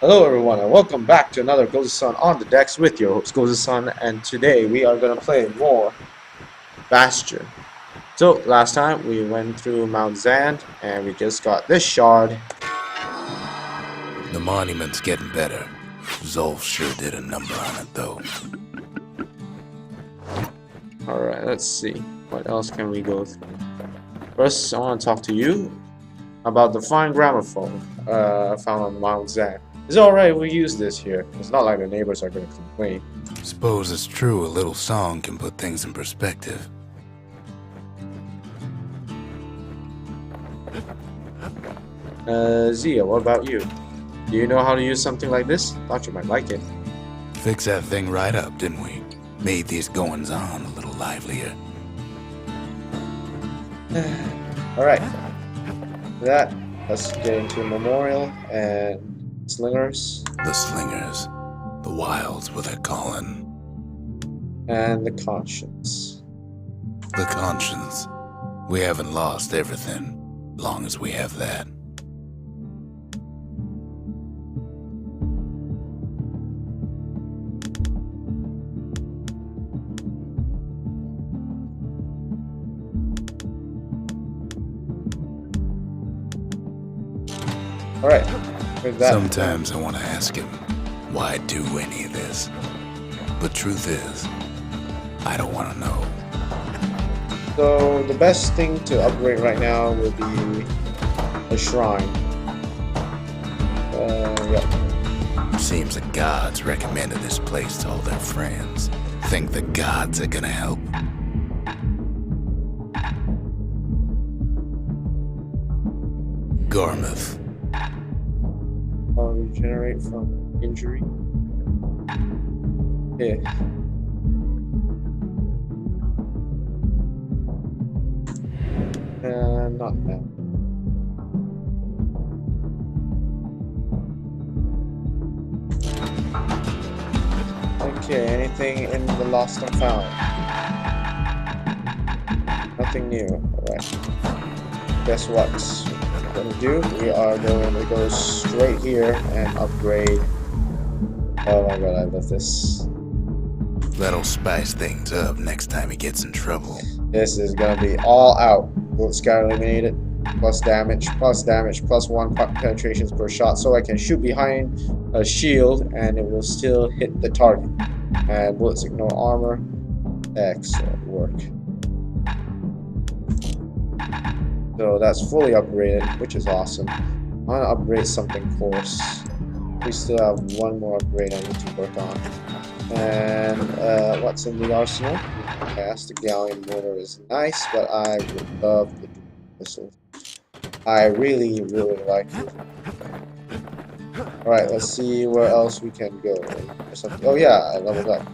Hello everyone and welcome back to another Ghost Sun on the decks with your host Ghost Sun, and today we are gonna play more Bastion. So last time we went through Mount Zand and we just got this shard. The monument's getting better. Zolf sure did a number on it, though. Alright, let's see. What else can we go through? First, I want to talk to you about the fine gramophone found on Mount Zand. Is it alright if we use this here? It's not like the neighbors are gonna complain. Suppose it's true a little song can put things in perspective. Zia, what about you? Do you know how to use something like this? Thought you might like it. Fix that thing right up, didn't we? Made these goings-on a little livelier. Alright. That, let's get into Memorial and Slingers The slingers. The wilds were their calling. and the Conscience. The conscience. We haven't lost everything, long as we have that. Alright, with that. Sometimes I want to ask him, why do any of this? But truth is, I don't want to know. So, the best thing to upgrade right now will be a shrine. Yep. Seems the gods recommended this place to all their friends. Think the gods are gonna help? Garmouth. Regenerate from injury. Yeah. Not that. Okay, anything in the lost and found? Nothing new. Alright. Guess what we're gonna do? We are going to go straight here and upgrade. Oh my god, I love this. That'll spice things up next time he gets in trouble. This is gonna be all out. Bullet scout eliminated. Plus damage, plus 1 penetrations per shot, so I can shoot behind a shield and it will still hit the target. And bullets ignore armor. Excellent work. So that's fully upgraded, which is awesome. I'm gonna upgrade something coarse. We still have one more upgrade I need to work on. And what's in the arsenal? Yes, the galleon mortar is nice, but I would love the missile. I really like it. Alright, let's see where else we can go. Oh yeah, I leveled up.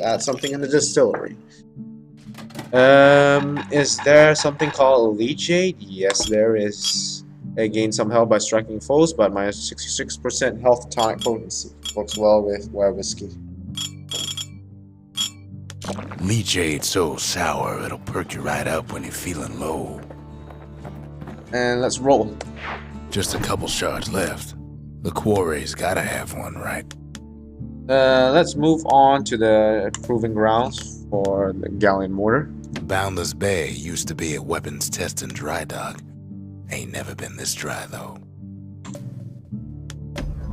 Add something in the distillery. Is there something called Leechate? Yes, there is. They gain some health by striking foes, but minus 66% health tonic potency. Works well with Wild Whiskey. Leechade's so sour, it'll perk you right up when you're feeling low. And let's roll. Just a couple shards left. The quarry's gotta have one, right? Let's move on to the proving grounds for the galleon mortar. Boundless Bay used to be a weapons test and dry dock. Ain't never been this dry, though.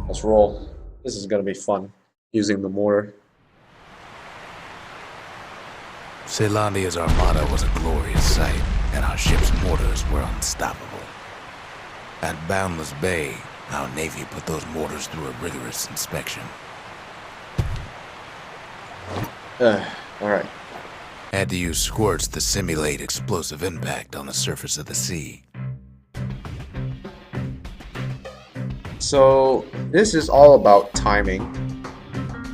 Let's roll. This is gonna be fun, using the mortar. Celandia's armada was a glorious sight, and our ship's mortars were unstoppable. At Boundless Bay, our Navy put those mortars through a rigorous inspection. Alright. Had to use squirts to simulate explosive impact on the surface of the sea. So, this is all about timing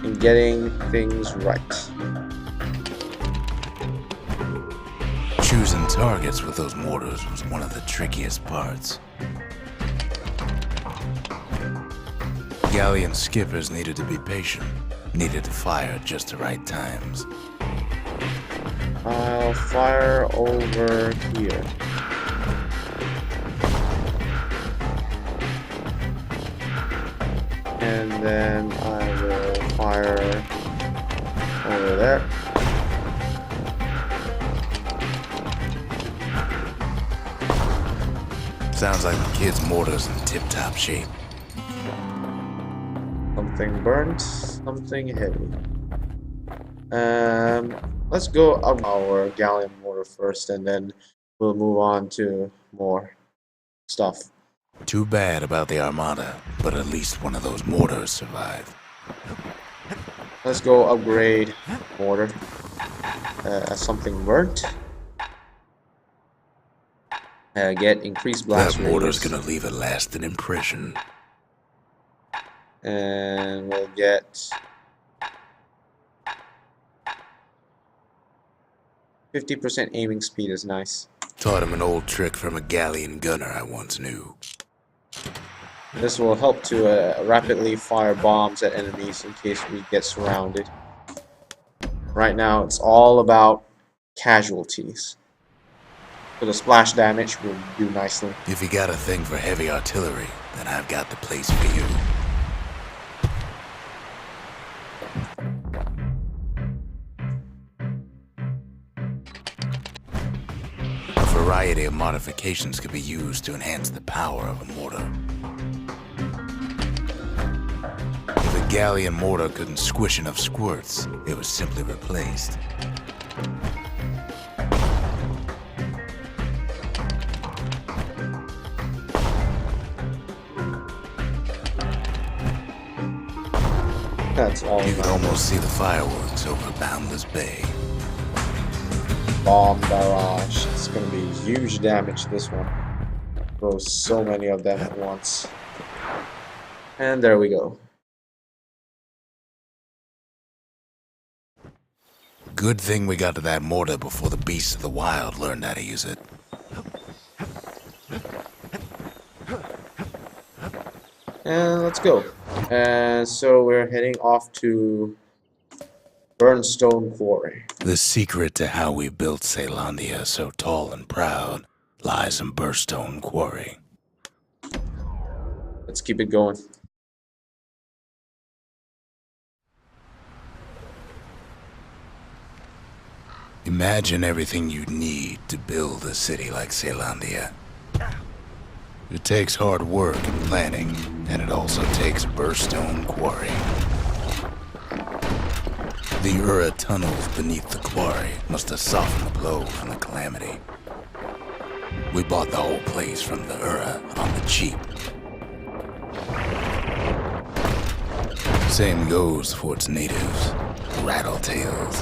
and getting things right. Choosing targets with those mortars was one of the trickiest parts. Galleon skippers needed to be patient, needed to fire at just the right times. I'll fire over here. And then I will fire over there. Sounds like the kid's mortar's in tip-top shape. Something burnt, something heavy. Let's go up our galleon mortar first, and then we'll move on to more stuff. Too bad about the Armada, but at least one of those mortars survived. Let's go upgrade mortar. Something burnt. Get increased blast That mortar's radius. gonna leave a lasting impression. And we'll get 50% aiming speed is nice. Taught him an old trick from a galleon gunner I once knew. This will help to rapidly fire bombs at enemies in case we get surrounded. Right now, it's all about casualties. So the splash damage will do nicely. If you got a thing for heavy artillery, then I've got the place for you. A variety of modifications could be used to enhance the power of a mortar. If a galleon mortar couldn't squish enough squirts, it was simply replaced. That's all. You can almost see the fireworks over Boundless Bay. Bomb barrage. It's going to be huge damage, this one. Throws so many of them at once. And there we go. Good thing we got to that mortar before the beasts of the wild learned how to use it. And let's go. And so we're heading off to Burnstone Quarry. The secret to how we built Caelandia so tall and proud lies in Burnstone Quarry. Let's keep it going. Imagine everything you'd need to build a city like Caelandia. It takes hard work and planning, and it also takes Burnstone Quarry. The Ura tunnels beneath the quarry must have softened the blow from the Calamity. We bought the whole place from the Ura on the cheap. Same goes for its natives, Rattletails.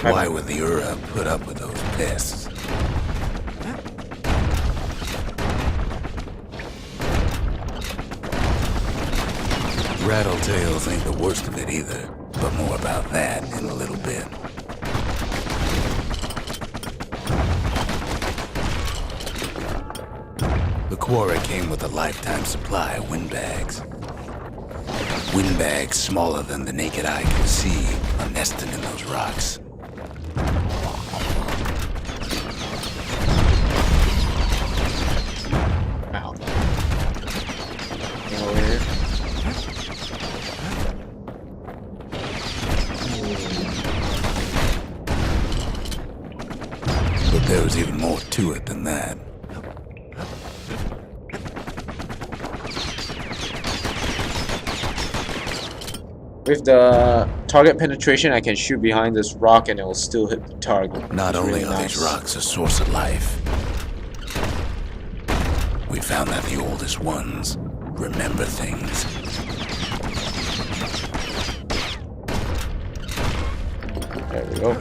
Why would the Ura put up with those pests? Rattletails ain't the worst of it either, but more about that in a little bit. The quarry came with a lifetime supply of windbags. Windbags smaller than the naked eye can see are nested in those rocks. Wow. Over here. But there was even more to it than that. With the target penetration, I can shoot behind this rock and it will still hit the target. Not It's only really are nice. these rocks a source of life, we found that the oldest ones remember things. There we go.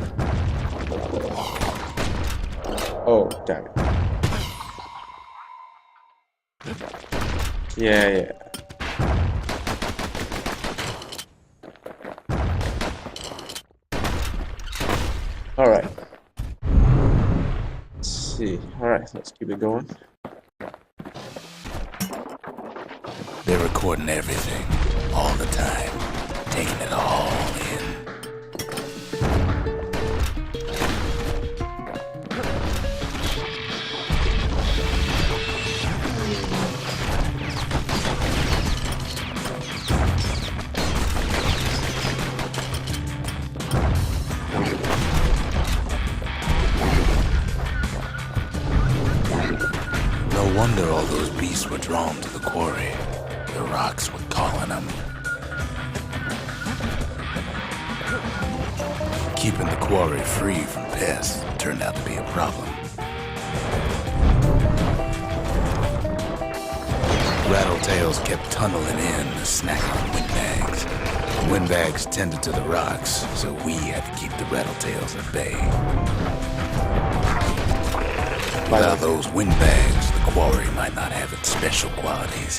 Oh, damn it. Yeah. Alright. Let's see. Alright, let's keep it going. They're recording everything, all the time, taking it all in. No wonder all those beasts were drawn to the quarry. The rocks were calling them. Keeping the quarry free from pests turned out to be a problem. Rattletails kept tunneling in to snack on windbags. The windbags tended to the rocks, so we had to keep the rattletails at bay. Without those windbags, the quarry might not have its special qualities.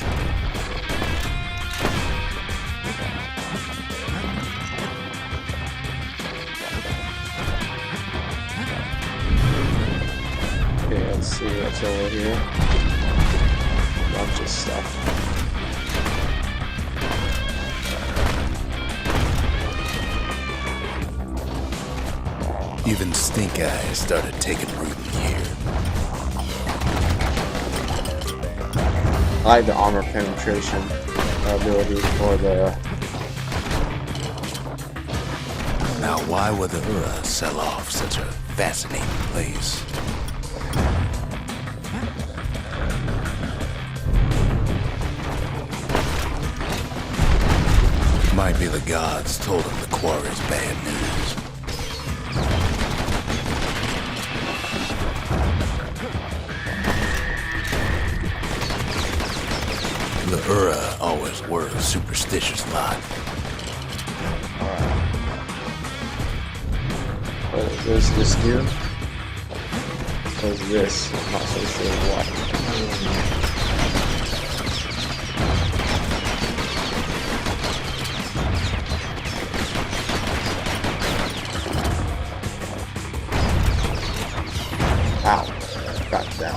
Okay, let's see what's over here. Bunch of stuff. Even stink eyes started taking root in here. I like the armor penetration ability for the... Now, why would the Ura sell off such a fascinating place? Might be the gods told him the quarry's bad news. The Ura always were a superstitious lot. What does this do? What is this? I'm not so sure what. Ow. Got that.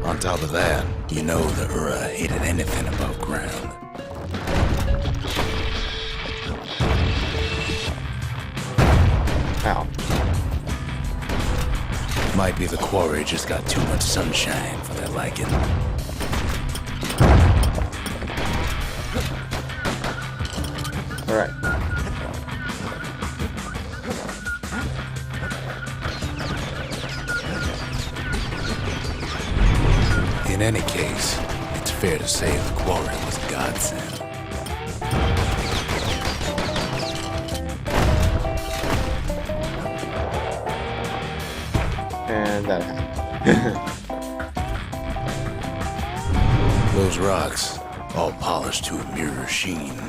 On top of that, you know the Ura hated anything above ground. Ow. Might be the quarry just got too much sunshine for their liking. Alright. In any case, it's fair to say the quarry was a godsend. And that happened. Those rocks, all polished to a mirror sheen.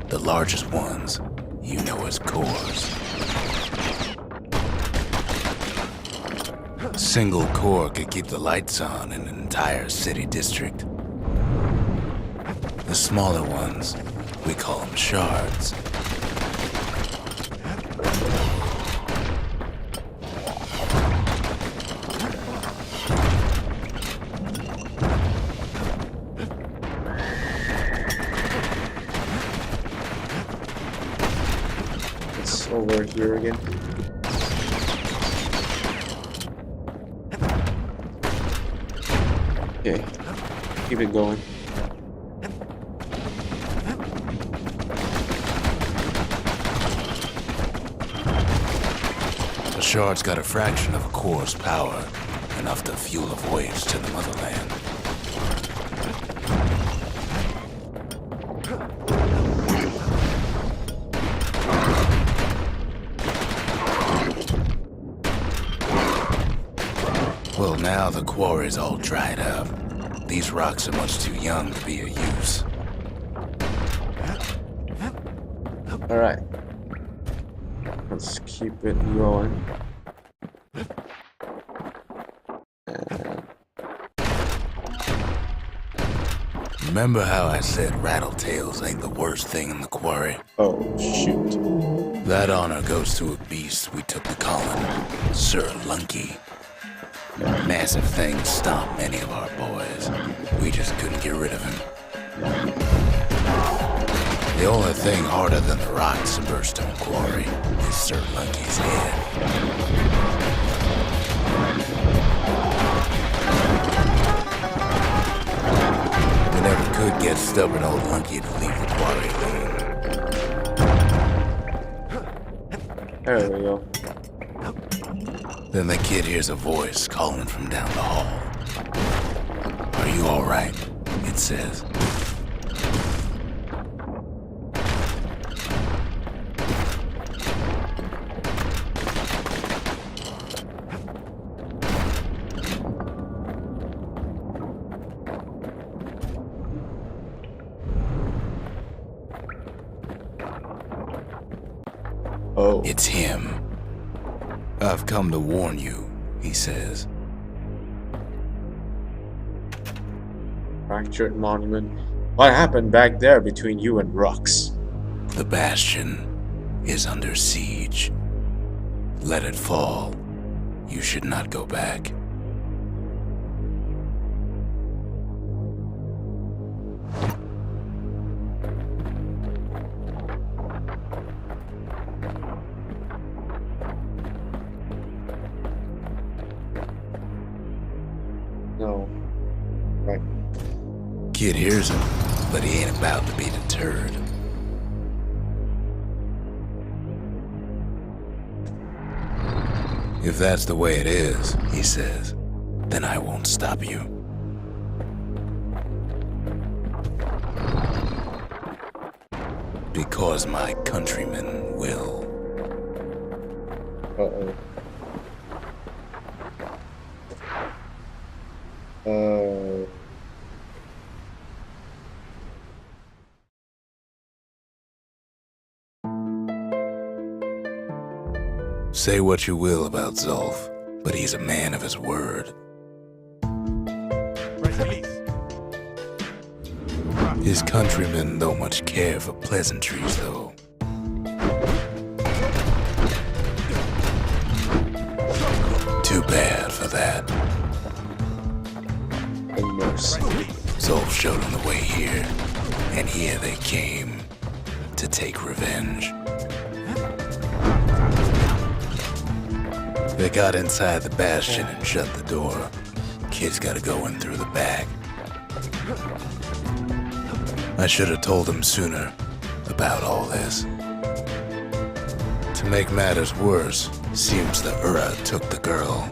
The largest ones, you know as cores. A single core could keep the lights on in an entire city district. The smaller ones, we call them shards. It's over here again. Okay, keep it going. The shard's got a fraction of a core's power, enough to fuel a voyage to the motherland. Well, now the quarry's all dried up. These rocks are much too young to be of use. Alright. Let's keep it going. Remember how I said rattletails ain't the worst thing in the quarry? Oh, shoot. That honor goes to a beast we took to calling Sir Lunky. Massive things stomped many of our boys. We just couldn't get rid of him. The only thing harder than the rocks in Bastion Quarry is Sir Lunky's head. We never could get stubborn old Lunky to leave the quarry alone. There we go. Then the kid hears a voice calling from down the hall. "Are you all right?" it says. Oh. It's him. "I've come to warn you," he says. Fractured monument. What happened back there between you and Rux? "The Bastion is under siege. Let it fall. You should not go back." No. Right. Kid hears him, but he ain't about to be deterred. "If that's the way it is," he says, "then I won't stop you." "Because my countrymen will." Uh-oh. Say what you will about Zulf, but he's a man of his word. His countrymen don't much care for pleasantries, though. Too bad for that. Zulf showed him the way here, and here they came to take revenge. They got inside the Bastion and shut the door. Kid's gotta go in through the back. I should have told him sooner about all this. To make matters worse, seems the Ura took the girl.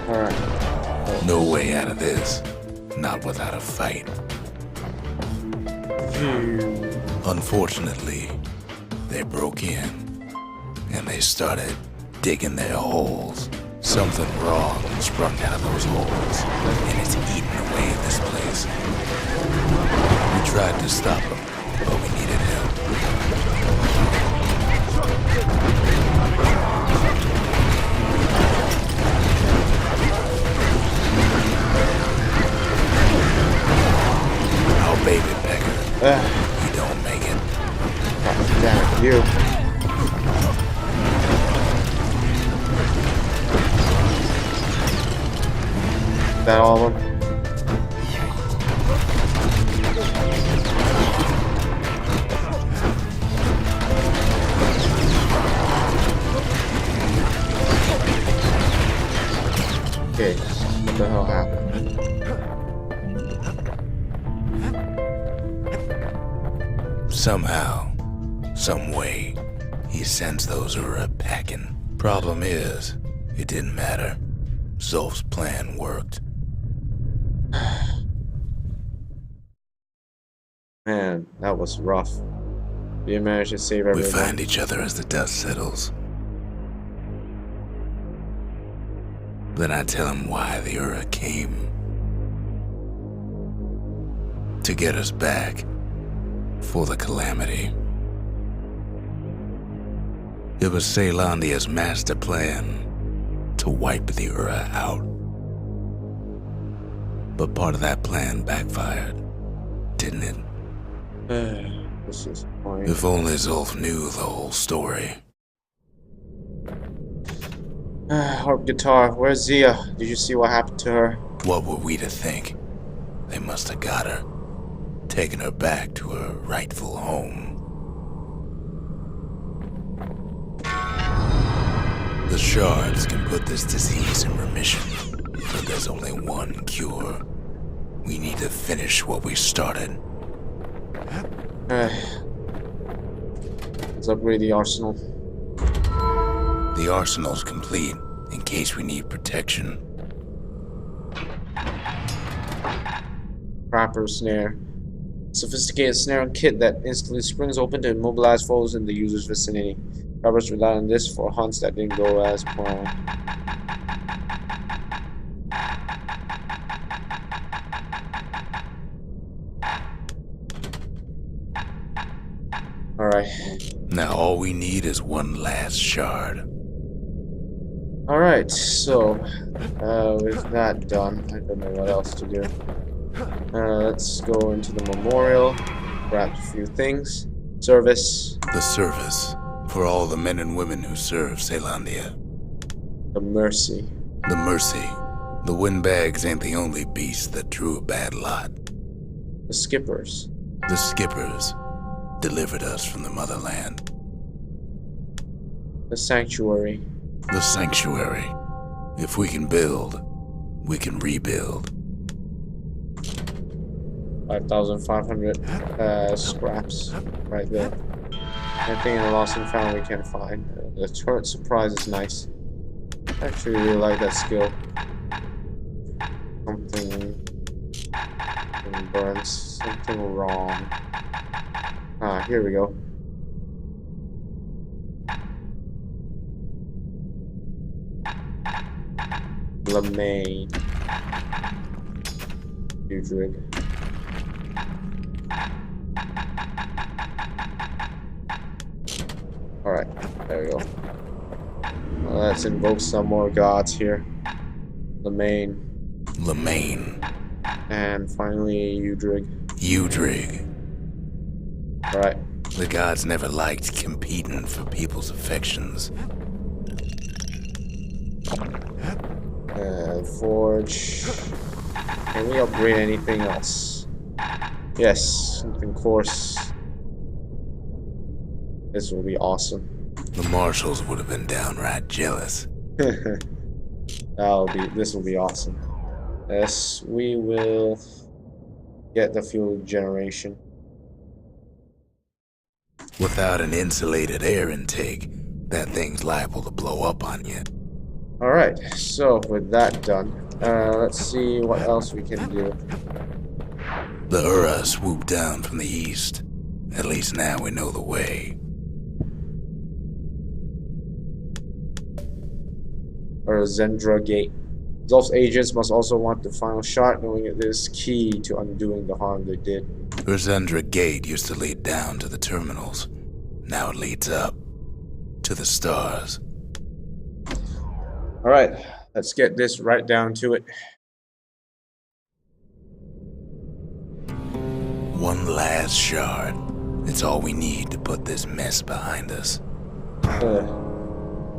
Alright. No way out of this, not without a fight. Unfortunately, they broke in, and they started digging their holes. Something wrong sprung out of those holes, and it's eating away at this place. We tried to stop them, but we needed help. Oh, baby pecker. You don't make it. God damn it, you. Is that all of them? Okay, what the hell happened? Somehow, some way, he sends those Ura packing. Problem is, it didn't matter. Zulf's plan worked. Man, that was rough. You managed to save everyone. We find each other as the dust settles. Then I tell him why the Ura came. To get us back. For the Calamity. It was Caelandia's master plan to wipe the Ura out. But part of that plan backfired, didn't it? This is annoying. If only Zulf knew the whole story. Harp guitar. Where's Zia? Did you see what happened to her? What were we to think? They must have got her, taken her back to her rightful home. The shards can put this disease in remission, but there's only one cure. We need to finish what we started. Let's upgrade the arsenal. The arsenal's complete, in case we need protection. Trapper snare. Sophisticated snare and kit that instantly springs open to immobilize foes in the user's vicinity. Trappers rely on this for hunts that didn't go as planned. Alright. Now all we need is one last shard. Alright, so with that done, I don't know what else to do. Let's go into the memorial, grab a few things. Service. The service, for all the men and women who serve Caelandia. The mercy. The mercy. The windbags ain't the only beast that drew a bad lot. The skippers. The skippers delivered us from the motherland. The sanctuary. The sanctuary. If we can build, we can rebuild. 5,500 scraps right there. Anything in the lost and found we can find. The turret surprise is nice. I actually really like that skill. Something burns. Something wrong. Ah, here we go. LeMay. Udrig. Alright, there we go. Well, let's invoke some more gods here. LeMay. And finally, Udrig. Alright. The gods never liked competing for people's affections. Forge. Can we upgrade anything else? Yes, something coarse. This will be awesome. The marshals would have been downright jealous. This will be awesome. Yes, we will get the fuel generation. Without an insulated air intake, that thing's liable to blow up on you. Alright, so with that done, let's see what else we can do. The Ura swooped down from the east. At least now we know the way. Or Zendra Gate. Zolf's agents must also want the final shot, knowing it is key to undoing the harm they did. Urzendra Gate used to lead down to the terminals. Now it leads up to the stars. Alright, let's get this right down to it. One last shard. It's all we need to put this mess behind us.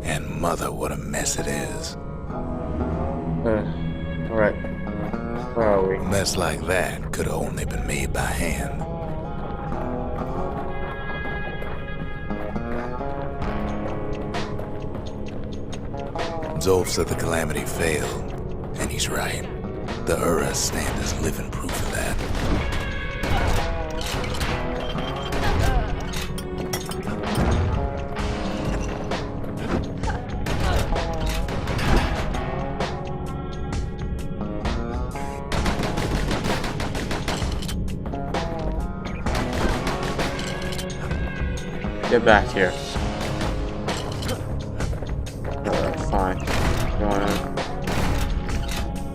And mother, what a mess it is. Alright. Where are we? A mess like that could have only been made by hand. Zolf said the Calamity failed, and he's right. The Ura stand is living proof of that. Get back here. Fine. You wanna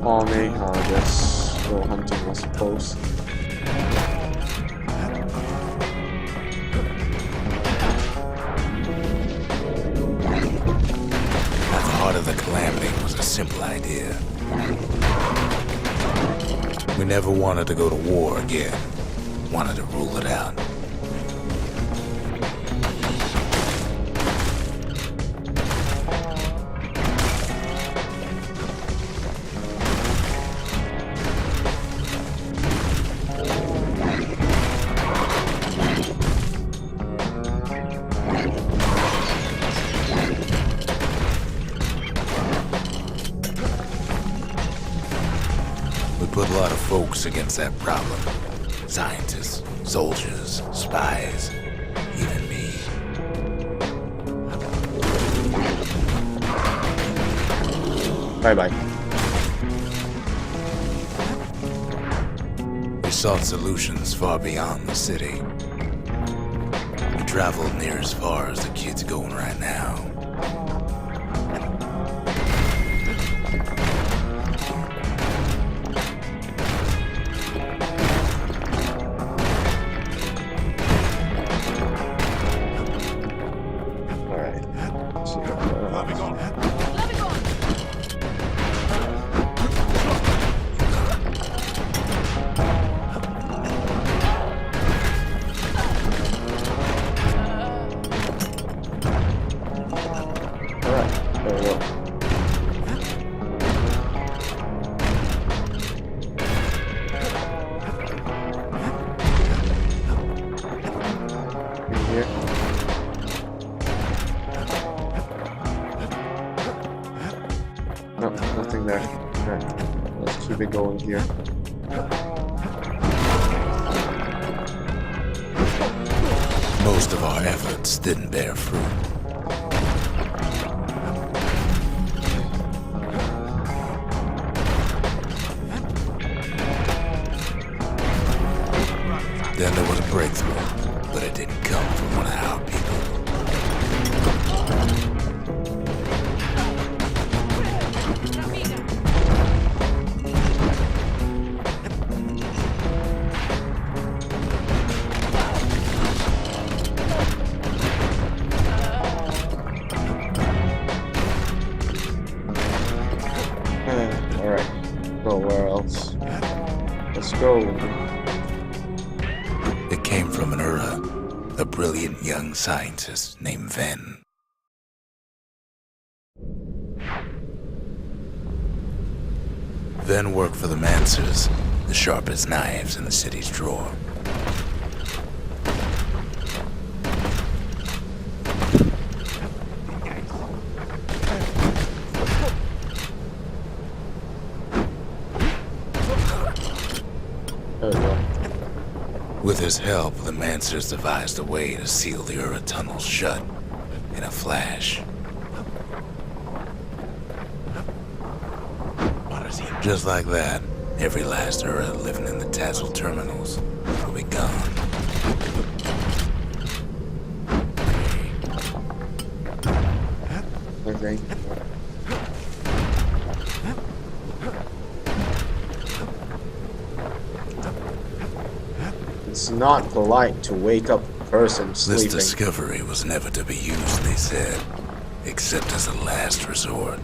follow me? I'll just go hunting, I suppose. At the heart of the Calamity was a simple idea. We never wanted to go to war again. Wanted to rule it out. works against that problem. Scientists, soldiers, spies, even me. Bye-bye. We sought solutions far beyond the city. We traveled near as far as the kid's going right now. Nothing there. Okay. Let's keep it going here. Most of our efforts didn't bear fruit. Then there was a breakthrough, but it didn't come from one of our people. Alright. So where else? Let's go. It came from an Ura, a brilliant young scientist named Ven. Ven worked for the Mancers, the sharpest knives in the city's drawer. There we go. With his help, the Mancers devised a way to seal the Ura tunnel shut in a flash. Just like that, every last Ura living in the Tassel terminals will be gone. Okay. It's not polite to wake up a person sleeping. This discovery was never to be used, they said, except as a last resort.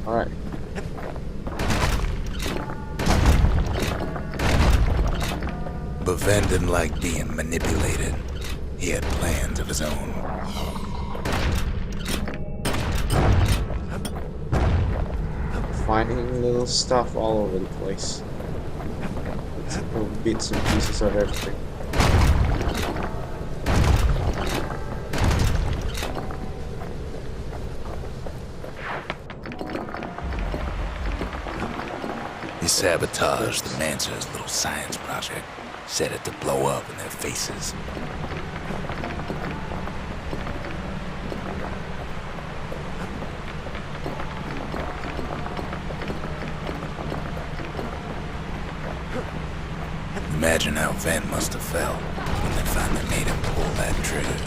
Alright. But Ven didn't like being manipulated. He had plans of his own. Finding little stuff all over the place. Little bits and pieces of everything. He sabotaged the Mancers' little science project, set it to blow up in their faces. Imagine how Ven must have felt when they finally made him pull that trigger.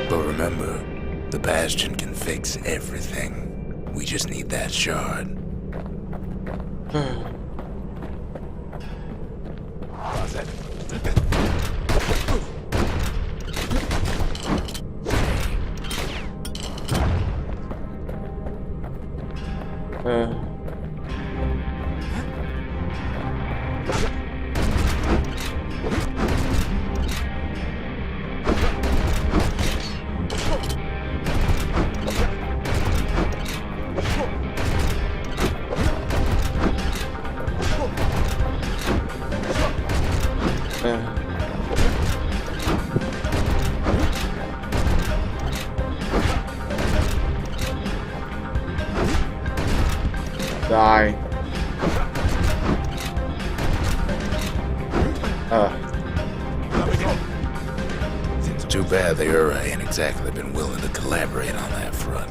But remember, the Bastion can fix everything. We just need that shard. Die. It's too bad the Ura ain't exactly been willing to collaborate on that front.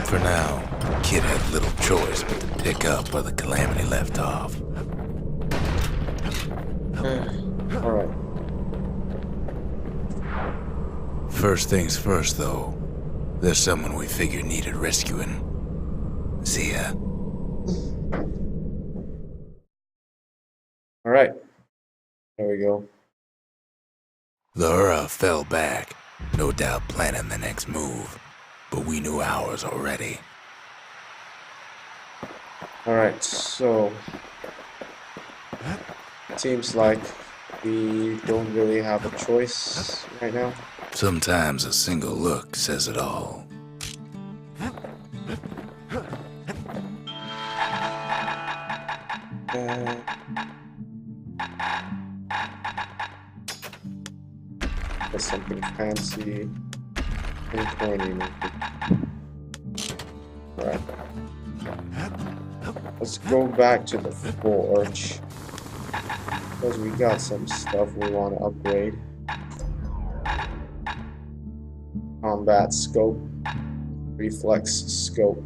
For now, Kid had little choice but to pick up where the Calamity left off. Alright. First things first, though. There's someone we figured needed rescuing. See ya. Alright. There we go. The Ura fell back, no doubt planning the next move. But we knew ours already. Alright, so seems like we don't really have a choice right now. Sometimes a single look says it all. That's something fancy. Alright. Let's go back to the forge. Because we got some stuff we want to upgrade. Combat scope. Reflex scope.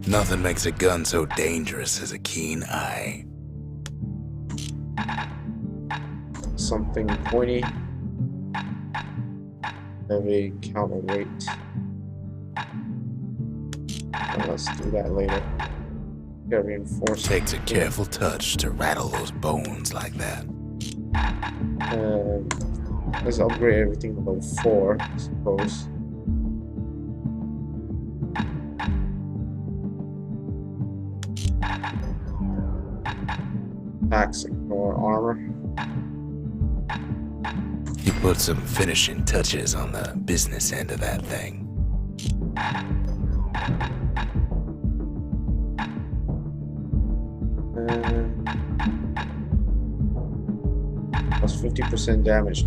Nothing makes a gun so dangerous as a keen eye. Something pointy. Heavy counterweight. Well, let's do that later. Gotta reinforce. Takes a careful touch to rattle those bones like that. Let's upgrade everything to level 4, I suppose. Attacks ignore armor. You put some finishing touches on the business end of that thing. Plus 50% damage.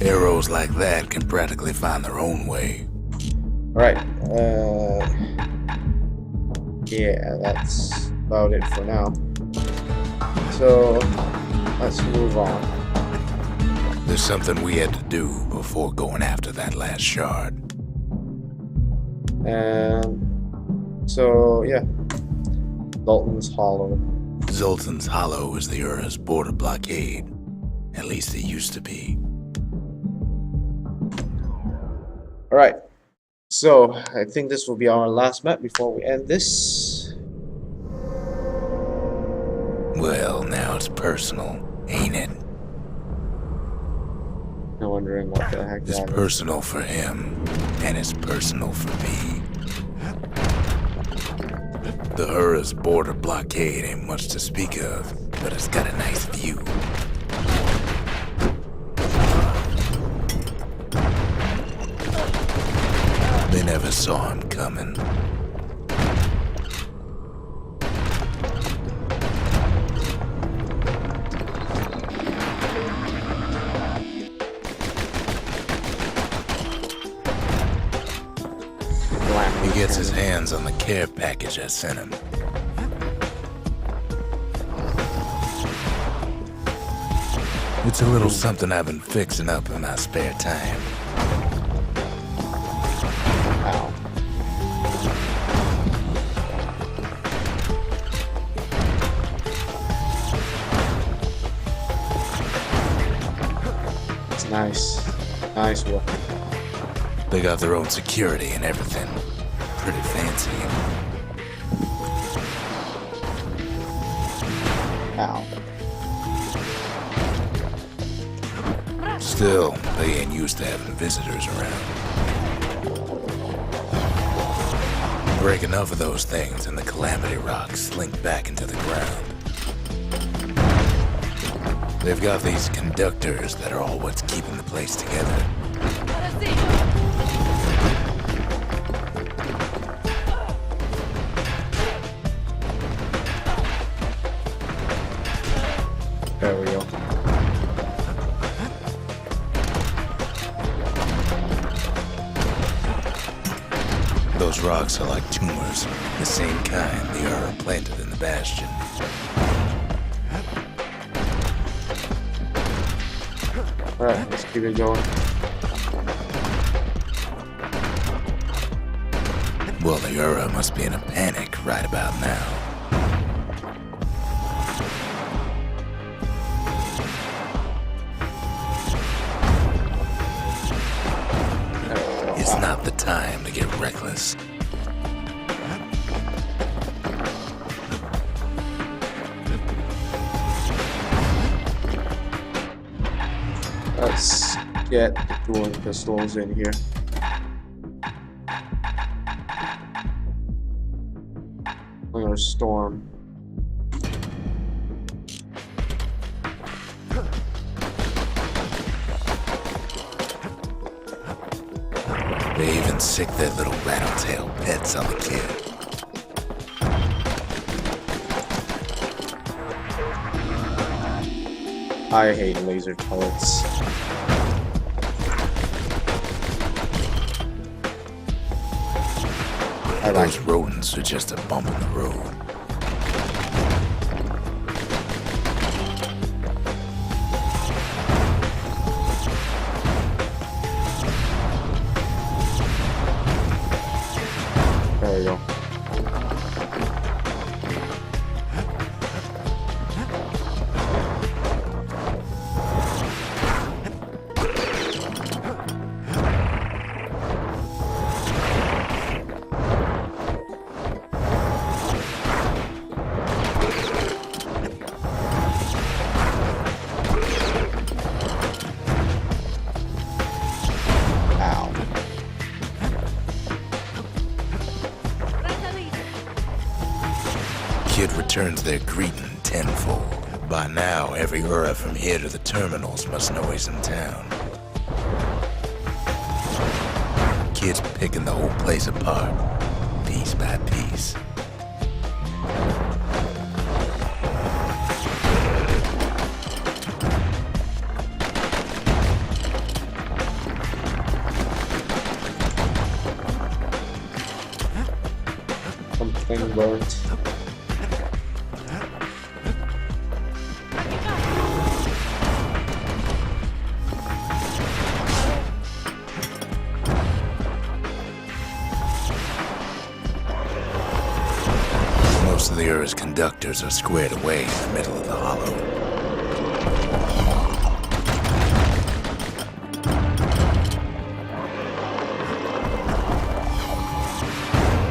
Arrows like that can practically find their own way. Alright, yeah, that's about it for now. So, let's move on. There's something we had to do before going after that last shard. So, yeah. Dalton's Hollow. Zoltan's Hollow is the Ura's border blockade. At least it used to be. Alright. So, I think this will be our last map before we end this. Well, now it's personal, ain't it? I'm wondering what the heck It's that is. personal for him, and it's personal for me. The Ura's border blockade ain't much to speak of, but it's got a nice view. They never saw him coming. He gets his hands on the care package I sent him. It's a little something I've been fixing up in my spare time. Nice. Nice work. They got their own security and everything. Pretty fancy. Ow. Still, they ain't used to having visitors around. Break enough of those things and the Calamity rocks slink back into the ground. They've got these conductors that are all what's keeping the place together. There we go. Those rocks are like tumors, the same kind the Ur planted in the Bastion. Alright, let's keep it going. Well, the Ura must be in a panic right about now. It's not the time to get reckless. Let's get the dueling pistols in here. I'm gonna storm. They even sick their little rattletail pets on the kid. I hate laser pellets. Those rodents are just a bump in the road. There we go. Kid returns their greeting tenfold. By now, every Ura from here to the terminals must know he's in town. Kid's picking the whole place apart, piece by piece. Something burnt. Most of the Ura's conductors are squared away in the middle of the hollow.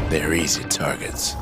They're easy targets.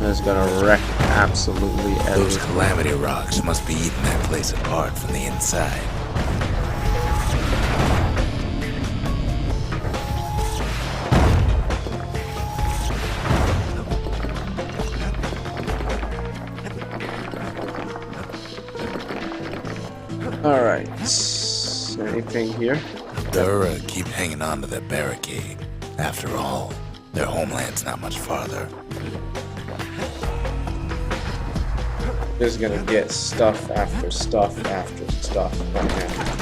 It's gonna wreck absolutely everything. Those Calamity rocks must be eating that place apart from the inside. Alright. Anything here? The Ura keep hanging on to their barricade. After all, their homeland's not much farther. Just gonna get stuff after stuff after stuff right now.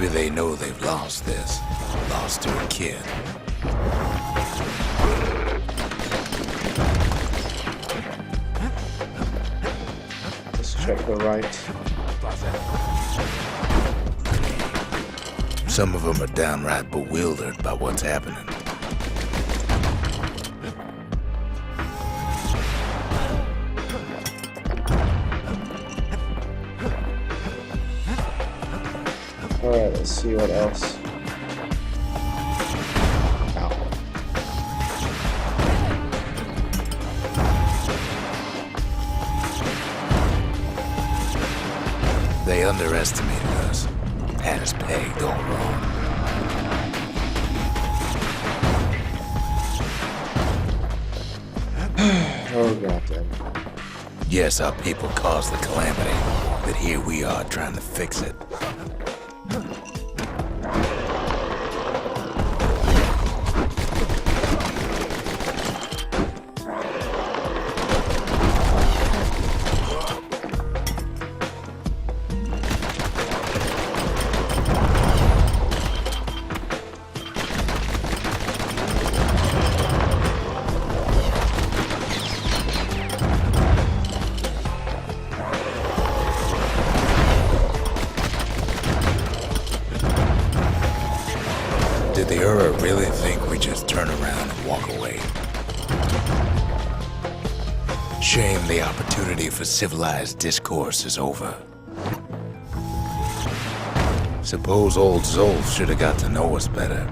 Maybe they know they've lost this. Lost to a kid. Let's check the right. Some of them are downright bewildered by what's happening. Alright, let's see what else. Ow. They underestimated us. Had us pegged all wrong. Oh goddamn. Yes, our people caused the calamity, but here we are trying to fix it. Did the Ura really think we just turn around and walk away? Shame the opportunity for civilized discourse is over. Suppose old Zolf should have got to know us better.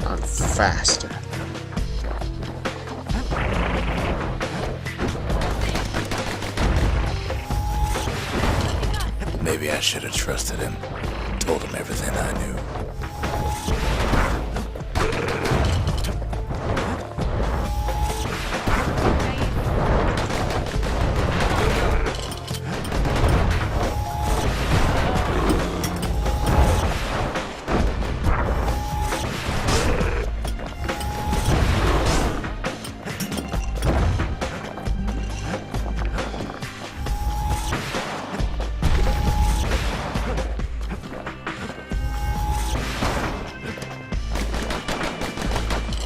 I'm faster. Maybe I should have trusted him. Told him everything I knew.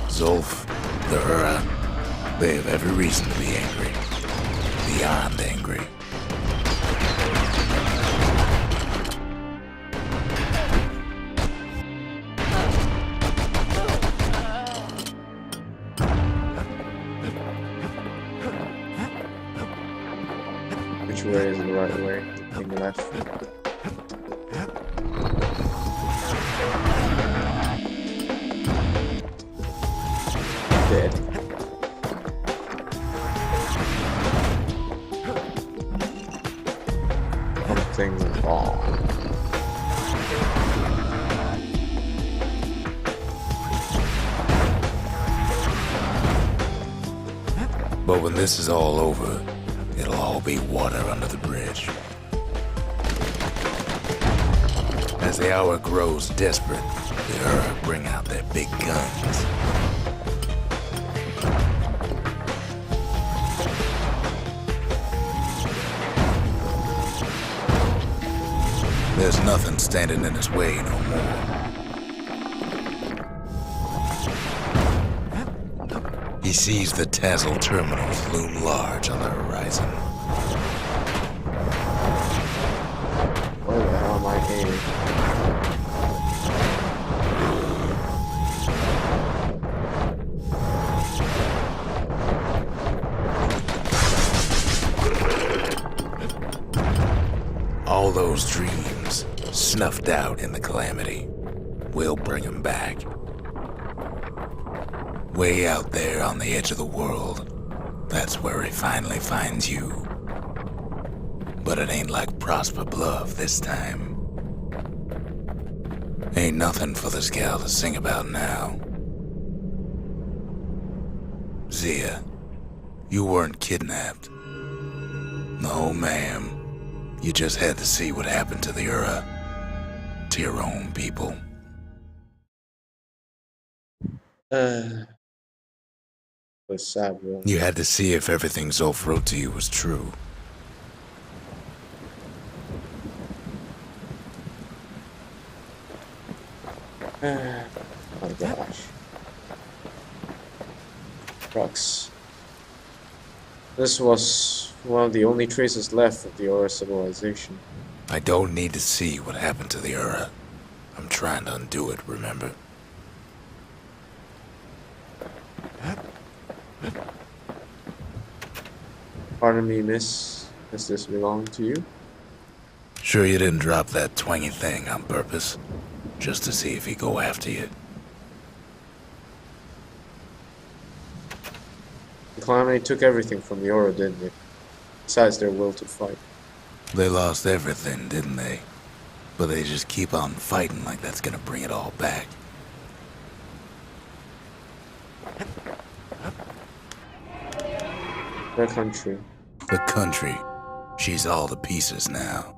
Zolf, the Ura, they have every reason to be angry. Beyond angry. Which way is the right way? Looking left. Dead. Something wrong. But when this is all over, it'll all be water under the bridge. As the hour grows desperate, the Ura bring out their big guns. There's nothing standing in his way no more. He sees the Tassel terminals loom large on the horizon. Where the hell am I aiming? All those dreams, snuffed out in the Calamity, we'll bring them back. Way out there on the edge of the world, that's where he finally finds you. But it ain't like Prosper Bluff this time. Ain't nothing for this gal to sing about now. Zia, you weren't kidnapped. No, ma'am. You just had to see what happened to the Ura. To your own people. The The sad world. You had to see if everything Zolf wrote to you was true. Oh my gosh. Trucks. This was one of the only traces left of the Aura civilization. I don't need to see what happened to the Ura. I'm trying to undo it, remember? Pardon me, miss. Does this belong to you? Sure you didn't drop that twangy thing on purpose? Just to see if he'd go after you? The Calamity took everything from the Aura, didn't they? Besides their will to fight. They lost everything, didn't they? But they just keep on fighting like that's gonna bring it all back. Their country. The country. She's all to pieces now,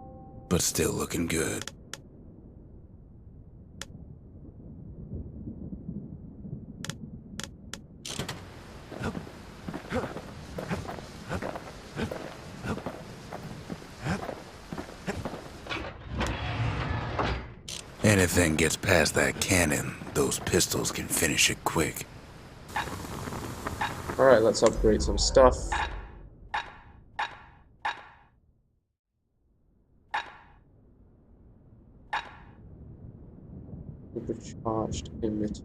but still looking good. Anything gets past that cannon, those pistols can finish it quick. Alright, let's upgrade some stuff. Supercharged emitter.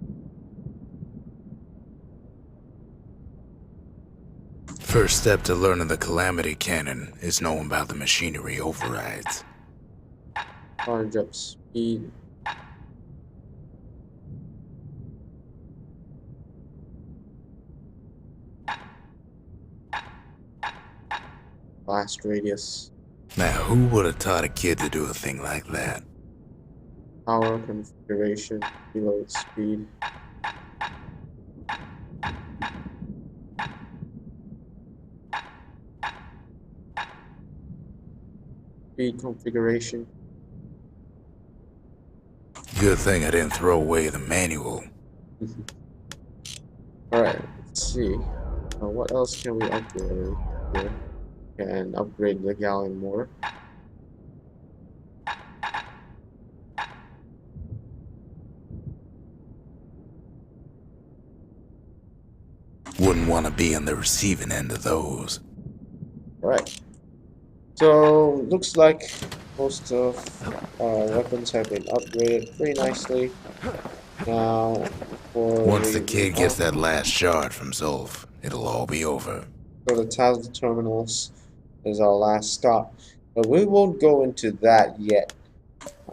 First step to learning the Calamity cannon is knowing about the machinery overrides. Charge up speed. Blast radius. Now, who would have taught a kid to do a thing like that? Power configuration. Reload speed. Speed configuration. Good thing I didn't throw away the manual. Alright, let's see. What else can we upgrade here? Can upgrade the galleon mortar. Wouldn't want to be on the receiving end of those. Alright. So, looks like most of our weapons have been upgraded pretty nicely. Now, for Once the kid gets that last shard from Zolf, it'll all be over. So the Tesla terminals is our last stop. But we won't go into that yet.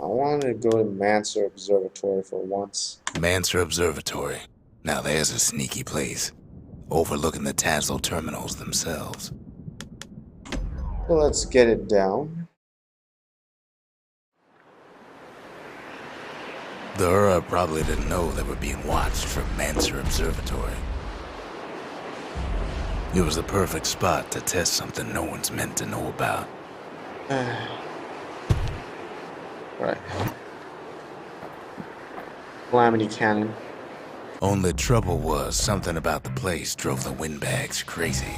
I wanted to go to Manser Observatory for once. Manser Observatory. Now there's a sneaky place, overlooking the Tazlo terminals themselves. So let's get it down. The Ura probably didn't know they were being watched from Manser Observatory. It was the perfect spot to test something no one's meant to know about. Right. Calamity cannon. Only trouble was something about the place drove the windbags crazy.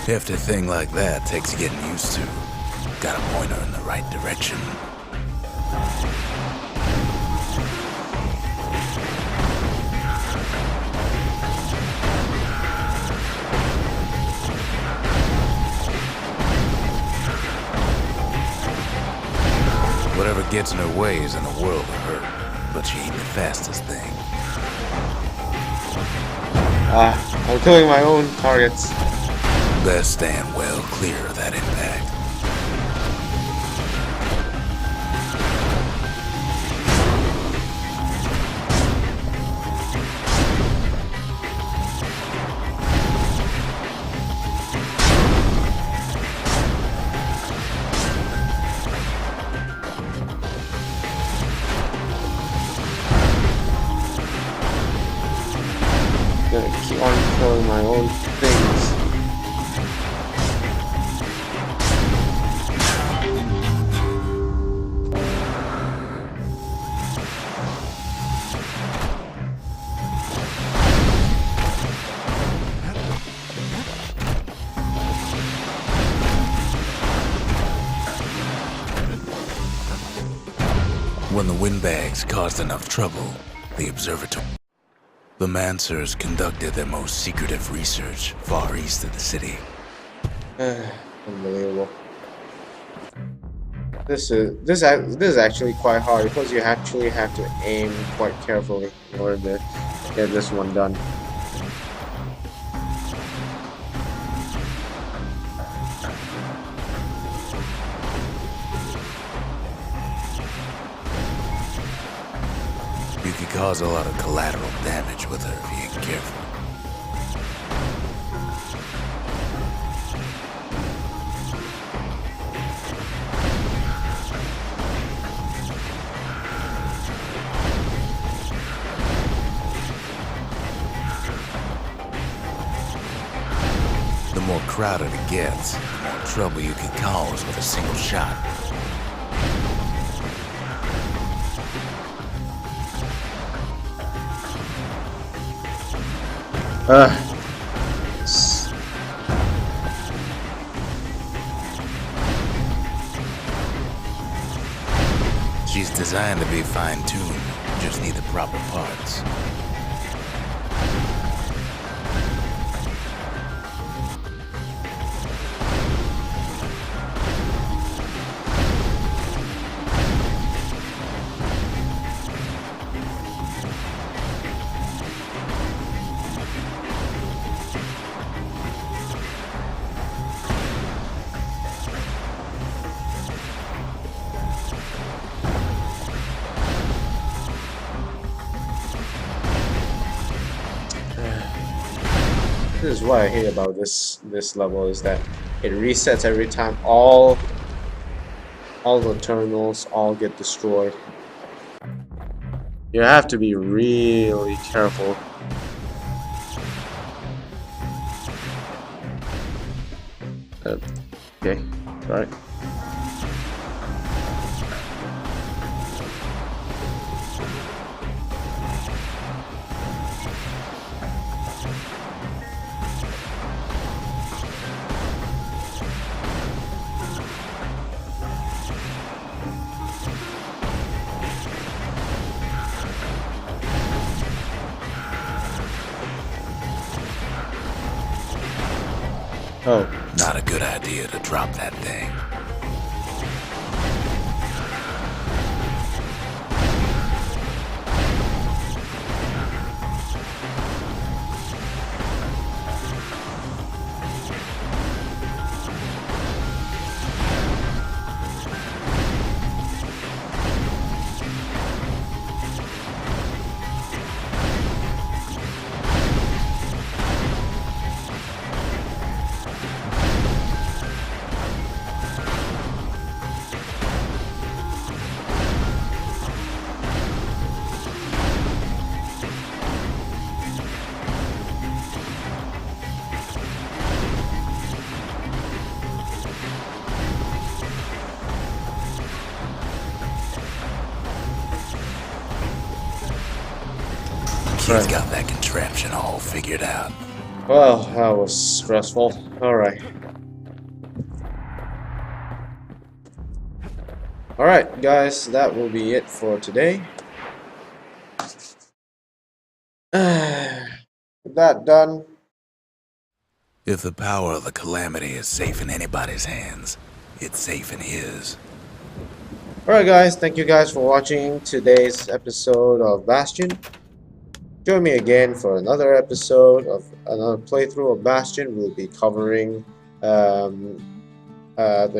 Hefty thing like that takes getting used to. Got a pointer in the right direction. Whatever gets in her way is in the world of her, but she ain't the fastest thing. I'm killing my own targets. Best stand well clear of that impact. Gonna keep on When the windbags caused enough trouble, the observatory. The Mansers conducted their most secretive research far east of the city. Unbelievable. This is actually quite hard because you actually have to aim quite carefully in order to get this one done. You could cause a lot of collateral damage with her if you ain't careful. The more crowded it gets, the more trouble you can cause with a single shot. She's designed to be fine-tuned, just need the proper parts. This is what I hate about this level, is that it resets every time. All the terminals all get destroyed. You have to be really careful. Okay, all right. Oh. Not a good idea to drop that thing. Kid's got that contraption all figured out. Well, that was stressful. Alright. Alright, guys, that will be it for today. With that done. If the power of the Calamity is safe in anybody's hands, it's safe in his. Alright, guys, thank you guys for watching today's episode of Bastion. Join me again for another episode of another playthrough of Bastion. We'll be covering the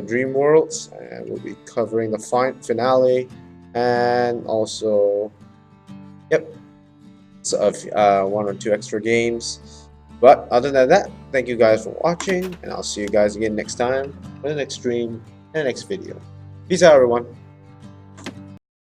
Dream Worlds, and we'll be covering the finale, and also, so one or two extra games. But other than that, thank you guys for watching, and I'll see you guys again next time for the next stream and the next video. Peace out, everyone.